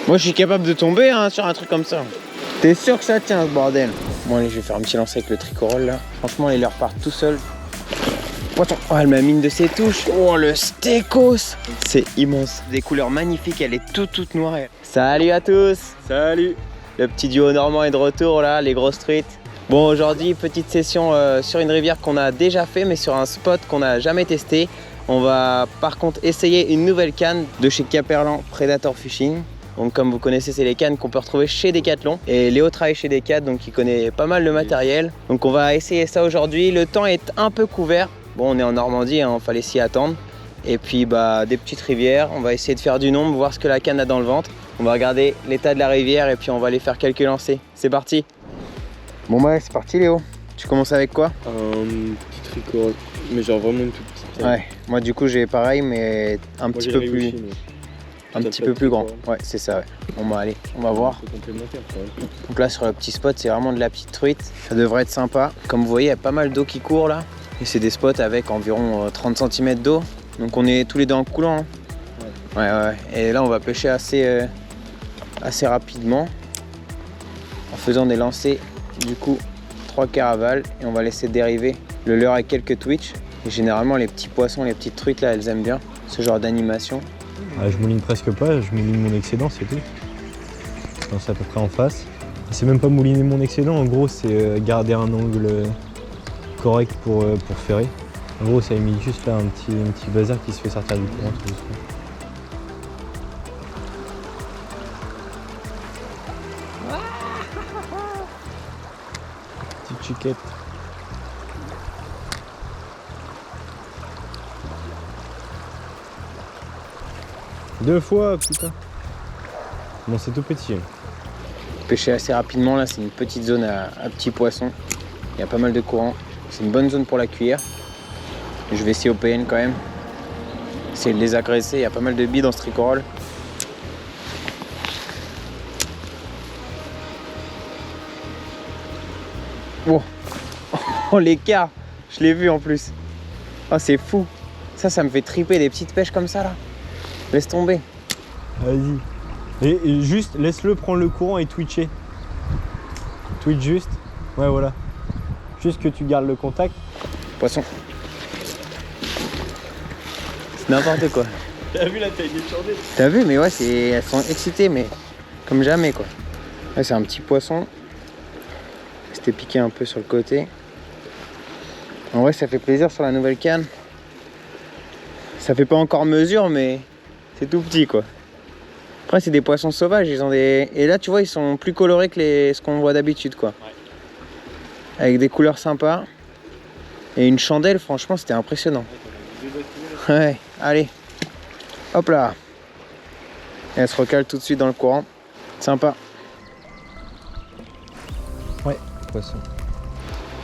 Moi je suis capable de tomber hein, sur un truc comme ça. T'es sûr que ça tient ce bordel? Bon allez, je vais faire un petit lancer avec le tricorol là. Franchement, il leur part tout seul. Poisson. Oh, elle m'a mine de ses touches. Oh, le stécos. C'est immense. Des couleurs magnifiques, elle est toute noire. Salut à tous. Salut. Le petit duo normand est de retour là, les grosses truites. Bon, aujourd'hui, petite session sur une rivière qu'on a déjà fait, mais sur un spot qu'on n'a jamais testé. On va par contre essayer une nouvelle canne de chez Caperlan Predator Fishing. Donc comme vous connaissez, c'est les cannes qu'on peut retrouver chez Decathlon. Et Léo travaille chez Decathlon, donc il connaît pas mal le matériel. Donc on va essayer ça aujourd'hui. Le temps est un peu couvert. Bon, on est en Normandie, hein, fallait s'y attendre. Et puis bah, des petites rivières, on va essayer de faire du nombre, voir ce que la canne a dans le ventre. On va regarder l'état de la rivière et puis on va aller faire quelques lancers. C'est parti. Bon bah c'est parti Léo. Tu commences avec quoi? Un petit tricorol, mais genre vraiment une toute petite. Ouais, moi du coup j'ai pareil mais un petit peu plus... Un petit peu plus grand, ouais c'est ça ouais. Bon bah allez, on va voir. Donc là sur le petit spot c'est vraiment de la petite truite. Ça devrait être sympa. Comme vous voyez il y a pas mal d'eau qui court là. Et c'est des spots avec environ 30 cm d'eau. Donc on est tous les deux en coulant. Hein. Ouais. Et là on va pêcher assez rapidement. En faisant des lancers du coup 3 caravales. Et on va laisser dériver le leurre avec quelques twitch. Et généralement les petits poissons, les petites truites là elles aiment bien ce genre d'animation. Je mouline presque pas, je mouline mon excédent, c'est tout. Je pense à peu près en face. C'est même pas mouliner mon excédent, en gros c'est garder un angle correct pour ferrer. En gros ça imite juste là un petit bazar qui se fait sortir du courant tout doucement. Petite chiquette. Deux fois, putain. Bon, c'est tout petit. Pêcher assez rapidement, là c'est une petite zone à petits poissons. Il y a pas mal de courant. C'est une bonne zone pour la cuillère. Je vais essayer au PN quand même. Essayer de les agresser, il y a pas mal de billes dans ce tricorol. Oh l'écart, je l'ai vu en plus. Oh c'est fou. Ça me fait triper des petites pêches comme ça là. Laisse tomber. Vas-y. Et juste, laisse-le prendre le courant et twitcher. Twitch juste. Ouais, voilà. Juste que tu gardes le contact. Poisson. C'est n'importe quoi. T'as vu la taille des chordées? T'as vu, mais ouais, elles sont excitées, mais comme jamais quoi. Là, c'est un petit poisson. C'était piqué un peu sur le côté. En vrai, ça fait plaisir sur la nouvelle canne. Ça fait pas encore mesure, mais c'est tout petit quoi. Après c'est des poissons sauvages, ils ont des... Et là tu vois ils sont plus colorés que ce qu'on voit d'habitude quoi. Ouais. Avec des couleurs sympas. Et une chandelle, franchement c'était impressionnant. Ouais, allez. Hop là. Et elle se recale tout de suite dans le courant. Sympa. Ouais, poisson.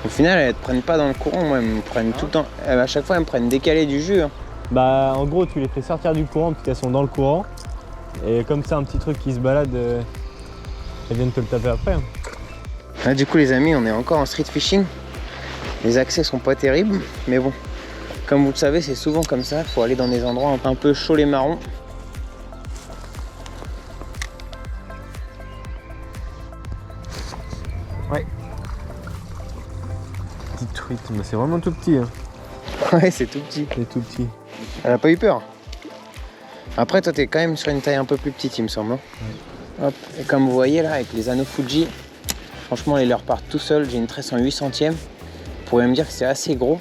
Au final elles te prennent pas dans le courant, moi elles me prennent tout le temps. À chaque fois elles me prennent décalé du jus. Hein. Bah en gros tu les fais sortir du courant parce qu'elles sont dans le courant. Et comme c'est un petit truc qui se balade, elles viennent te le taper après. Hein. Là du coup les amis, on est encore en street fishing. Les accès sont pas terribles, mais bon. Comme vous le savez, c'est souvent comme ça, il faut aller dans des endroits un peu chauds les marrons. Ouais. Petite truite, mais c'est vraiment tout petit. Hein. Ouais, c'est tout petit. C'est tout petit. Elle a pas eu peur. Après, toi, t'es quand même sur une taille un peu plus petite, il me semble. Hein. Ouais. Hop. Et comme vous voyez là, avec les anneaux Fuji, franchement, les leurres partent tout seuls. J'ai une tresse en 8 centièmes. Vous pourriez me dire que c'est assez gros.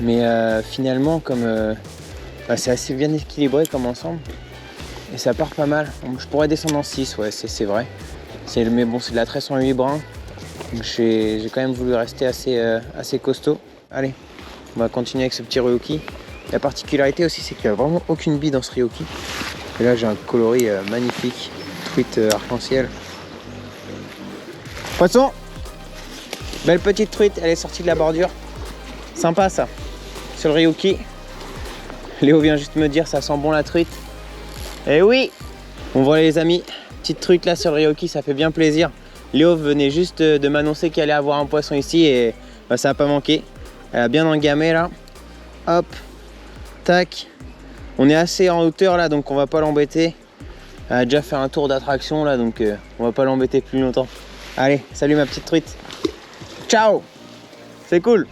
Mais finalement, comme c'est assez bien équilibré comme ensemble. Et ça part pas mal. Donc, je pourrais descendre en 6, ouais, c'est vrai. Mais bon, c'est de la tresse en 8 brins. Donc j'ai quand même voulu rester assez costaud. Allez, on va continuer avec ce petit ryoki. La particularité aussi, c'est qu'il n'y a vraiment aucune bille dans ce ryoki. Et là, j'ai un coloris magnifique. Truite arc-en-ciel. Poisson! Belle petite truite, elle est sortie de la bordure. Sympa ça. Sur le ryoki. Léo vient juste me dire, ça sent bon la truite. Eh oui! Bon voilà les amis, petite truite là sur le ryoki, ça fait bien plaisir. Léo venait juste de m'annoncer qu'il allait avoir un poisson ici et bah, ça n'a pas manqué. Elle a bien engamé là. Hop, tac. On est assez en hauteur là donc on va pas l'embêter. Elle a déjà fait un tour d'attraction là, donc on va pas l'embêter plus longtemps. Allez, salut ma petite truite. Ciao. C'est cool.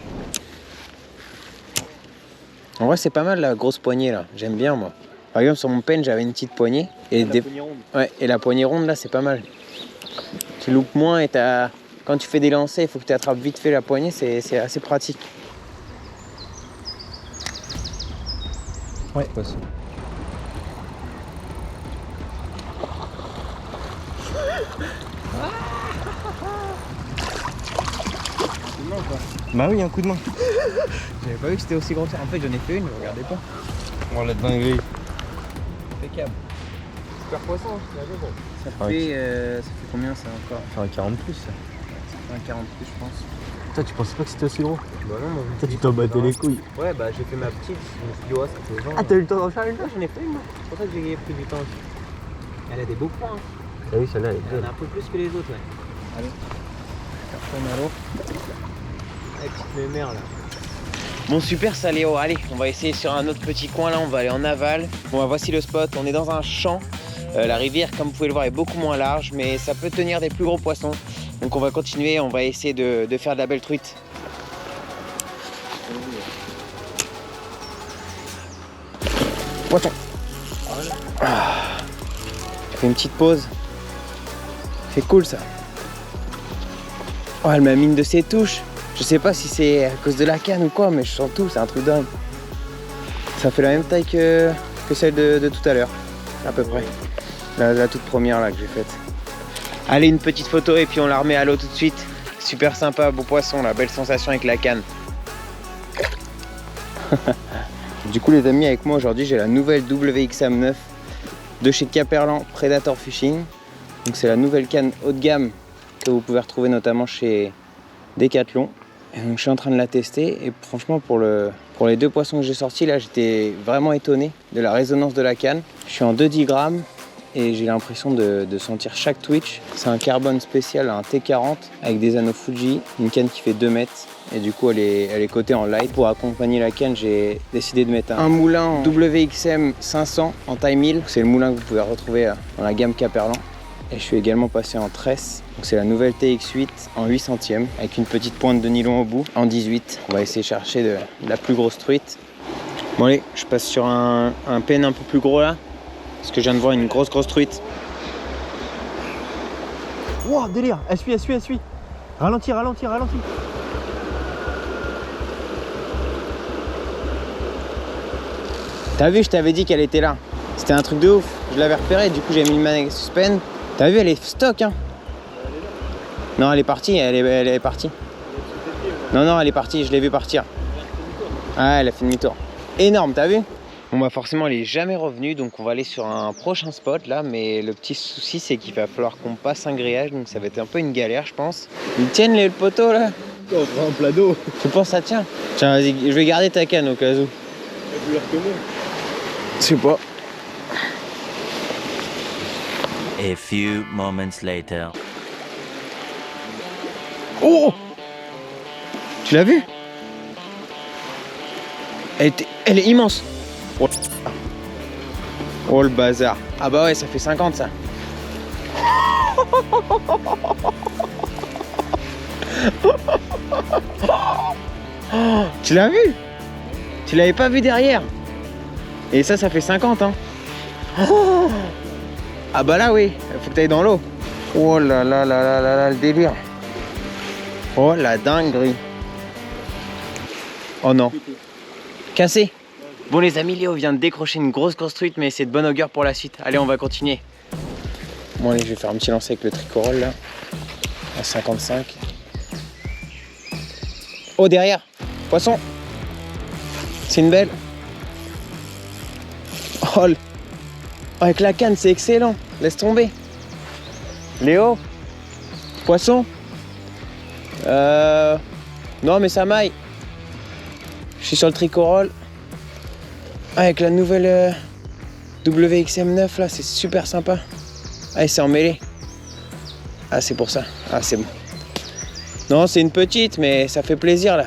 En vrai, c'est pas mal la grosse poignée là. J'aime bien moi. Par exemple, sur mon pen, j'avais une petite poignée. Et et la poignée ronde là, c'est pas mal. Tu loupes moins et quand tu fais des lancers, il faut que tu attrapes vite fait la poignée. C'est assez pratique. Ouais, poisson. Bah oui, un coup de main. J'avais pas vu que c'était aussi gros. En fait, j'en ai fait une, regardez pas. Oh la dinguerie. Impeccable. Super poisson, Ça fait combien ça encore? Ça fait un 40 plus ça. Ça fait un 40 plus, je pense. Toi, tu pensais pas que c'était aussi gros? Bah non, moi. Toi, tu t'en battais les couilles. Ouais, bah j'ai fait ma petite, je me suis dit, ouais, ça fait 20. Ah, t'as eu le temps d'en faire une? J'en ai fait une, c'est pour ça que j'ai pris du temps aussi. Elle a des beaux points. Ah oui, celle-là, elle est Elle en belle. a un peu plus que les autres, ouais. Allez. Personne à l'eau. La petite mémère là. Bon super, ça Léo, allez, on va essayer sur un autre petit coin là, on va aller en aval. Bon bah, voici le spot, on est dans un champ. La rivière, comme vous pouvez le voir, est beaucoup moins large, mais ça peut tenir des plus gros poissons. Donc on va continuer, on va essayer de faire de la belle truite. Poisson. Ah. Je fais une petite pause. C'est cool ça. Oh, elle m'a mine de ses touches. Je sais pas si c'est à cause de la canne ou quoi, mais je sens tout, c'est un truc dingue. Ça fait la même taille que celle de tout à l'heure, à peu près. La toute première là que j'ai faite. Allez, une petite photo et puis on la remet à l'eau tout de suite. Super sympa, beau poisson, la belle sensation avec la canne. Du coup les amis, avec moi aujourd'hui j'ai la nouvelle WXM9 de chez Caperlan Predator Fishing. Donc c'est la nouvelle canne haut de gamme que vous pouvez retrouver notamment chez Decathlon. Et donc je suis en train de la tester et franchement pour les deux poissons que j'ai sortis là, j'étais vraiment étonné de la résonance de la canne. Je suis en 2,10 grammes et j'ai l'impression de sentir chaque twitch. C'est un carbone spécial, un T40 avec des anneaux Fuji, une canne qui fait 2 mètres. Et du coup elle est cotée en light. Pour accompagner la canne, j'ai décidé de mettre un moulin en WXM 500 en taille 1000. C'est le moulin que vous pouvez retrouver dans la gamme Caperlan. Et je suis également passé en tresse. Donc c'est la nouvelle TX8 en 8 centièmes avec une petite pointe de nylon au bout en 18. On va essayer de chercher de la plus grosse truite. Bon allez, je passe sur un pen un peu plus gros là. Parce que je viens de voir une grosse truite. Wow, délire. Elle suit. Ralentis. T'as vu, je t'avais dit qu'elle était là. C'était un truc de ouf. Je l'avais repéré, du coup j'ai mis le manette suspend. T'as vu, elle est stock hein. Non, elle est partie, elle est partie. Non, elle est partie, je l'ai vu partir. Ah, elle a fait demi-tour. Énorme, t'as vu? Bon bah forcément elle est jamais revenue, donc on va aller sur un prochain spot là, mais le petit souci c'est qu'il va falloir qu'on passe un grillage, donc ça va être un peu une galère je pense. Ils tiennent le poteau là? On prend un plat d'eau. Tu penses ça tient? Tiens vas-y, je vais garder ta canne au cas où. Elle veut comment? Je sais pas. A few moments later. Oh! Tu l'as vu? Elle est immense. Oh le bazar. Ah bah ouais, ça fait 50 ça. Tu l'as vu? Tu l'avais pas vu derrière? Et ça fait 50 hein. Ah bah là oui, il faut que tu ailles dans l'eau. Oh là là là là là là, le délire. Oh la dinguerie. Oh non. Cassé. Bon les amis, Léo vient de décrocher une grosse truite, mais c'est de bonne augure pour la suite. Allez, on va continuer. Bon allez, je vais faire un petit lancer avec le tricorol là. À 55. Oh derrière. Poisson. C'est une belle. Oh, avec la canne, c'est excellent. Laisse tomber. Léo. Poisson. Non mais ça maille. Je suis sur le tricorol. Avec la nouvelle WXM9 là, c'est super sympa. Ah, c'est emmêlé. Ah, c'est pour ça. Ah, c'est bon. Non, c'est une petite, mais ça fait plaisir là.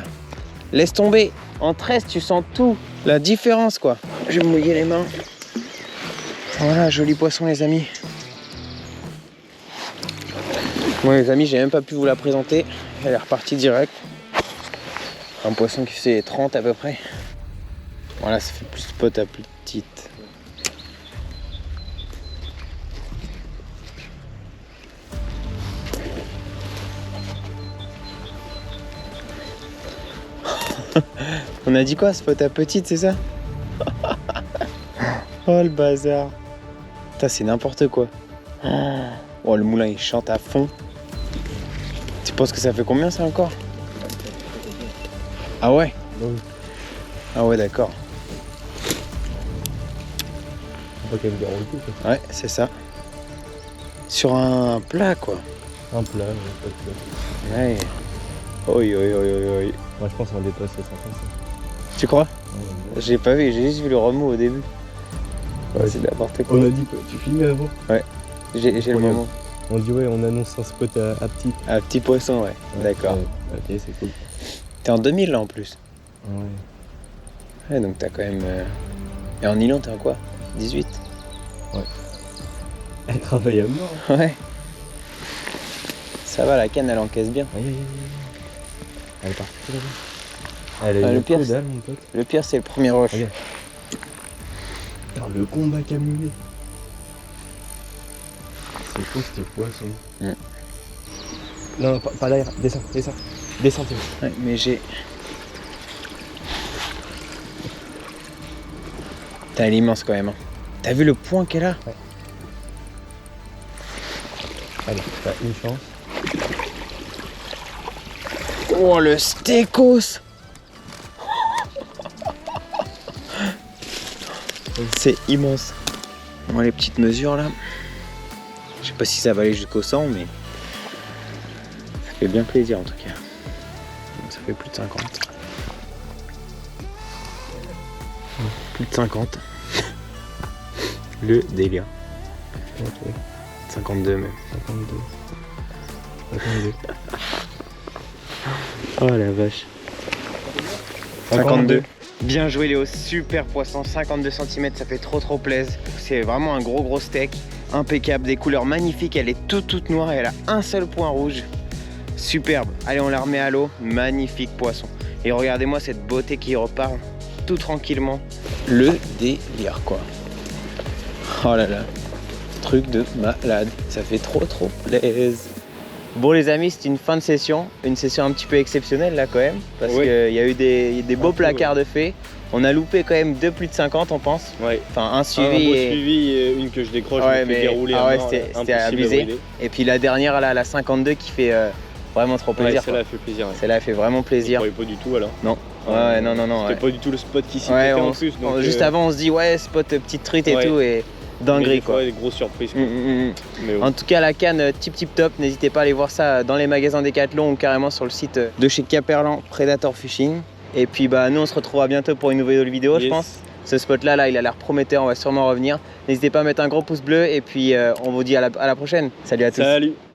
Laisse tomber. En tresse, tu sens tout. La différence quoi. Je vais me mouiller les mains. Voilà, joli poisson les amis. Bon les amis, j'ai même pas pu vous la présenter. Elle est repartie direct. Un poisson qui fait 30 à peu près. Voilà, ça fait plus spot à plus petite. On a dit quoi, spot à petite, c'est ça? Oh le bazar. Putain, c'est n'importe quoi. Oh, le moulin il chante à fond. Tu penses que ça fait combien ça encore? Ah ouais? Oui. Ah ouais, d'accord. Faut pas qu'elle me dérange le coup, quoi. Ouais, c'est ça. Sur un plat quoi. Un plat, pas de plat. Ouais. Oi, oi, oi, oi, oi. Moi je pense qu'on dépasse les 50. Tu crois? Ouais, J'ai pas vu, j'ai juste vu le remous au début. Ouais, Ouais. c'est n'importe quoi. on a dit quoi? Tu filmais avant? J'ai le Regarde. moment. On dit ouais, on annonce un spot à petit. Un petit poisson, ouais. D'accord. Ouais, ok, c'est cool. T'es en 2000 là en plus. Ouais. Ouais, donc t'as quand même. Et en nylon, t'es en quoi? 18? Elle travaille à mort. Ouais. Ça va, la canne elle encaisse bien. Aïe, aïe, aïe. Elle est partie là-bas. Elle a Ah, une le pire, caudale, mon pote. Le pire, c'est le premier rush. Regarde. Putain, le combat camulé. C'est fou ce poisson. Mm. Non, pas derrière. Descends, descends. Descends, Théo. Ouais, mais j'ai. T'as l'immense quand même. Hein. T'as vu le point qu'elle a? Allez, t'as une chance. Oh le stécos! C'est immense. Bon, les petites mesures là. Je sais pas si ça va aller jusqu'au 100, mais ça fait bien plaisir en tout cas. Donc, ça fait plus de 50. Plus de 50. Le délire. Ok, 52 même. 52. 52. Oh la vache. 52. Bien joué Léo, super poisson, 52 cm, ça fait trop plaisir. C'est vraiment un gros steak, impeccable, des couleurs magnifiques, elle est toute noire et elle a un seul point rouge. Superbe, allez on la remet à l'eau, magnifique poisson. Et regardez-moi cette beauté qui repart tout tranquillement. Le délire quoi. Oh là là, truc de malade, ça fait trop plaisir. Bon les amis, c'est une fin de session, une session un petit peu exceptionnelle là quand même, parce Oui. qu'il y a eu des beaux peu, placards de faits. On a loupé quand même 2 plus de 50 on pense. Ouais. Enfin un Un suivi beau et... suivi et une que je décroche, Ouais, je me fais mais- dérouler ah à ouais, mort, c'était là, impossible à abusé. brûler. Et puis la dernière là, la 52 qui fait vraiment trop Ouais, plaisir. celle-là quoi. fait plaisir. Ouais. Celle-là elle fait vraiment Je plaisir. croyais pas du tout alors. Non. Ouais, non. C'était Ouais. pas du tout le spot qui s'y Ouais, prêtait en plus. Donc, juste avant on se dit ouais spot petite truite et Ouais. tout et dinguerie quoi. Ouais, des grosses surprises. Quoi. Mm. Mais En tout cas la canne tip top, n'hésitez pas à aller voir ça dans les magasins Decathlon ou carrément sur le site de chez Caperlan Predator Fishing. Et puis bah nous on se retrouvera bientôt pour une nouvelle vidéo je Yes. pense. Ce spot là il a l'air prometteur, on va sûrement revenir. N'hésitez pas à mettre un gros pouce bleu et puis on vous dit à la prochaine. Salut à tous. Salut.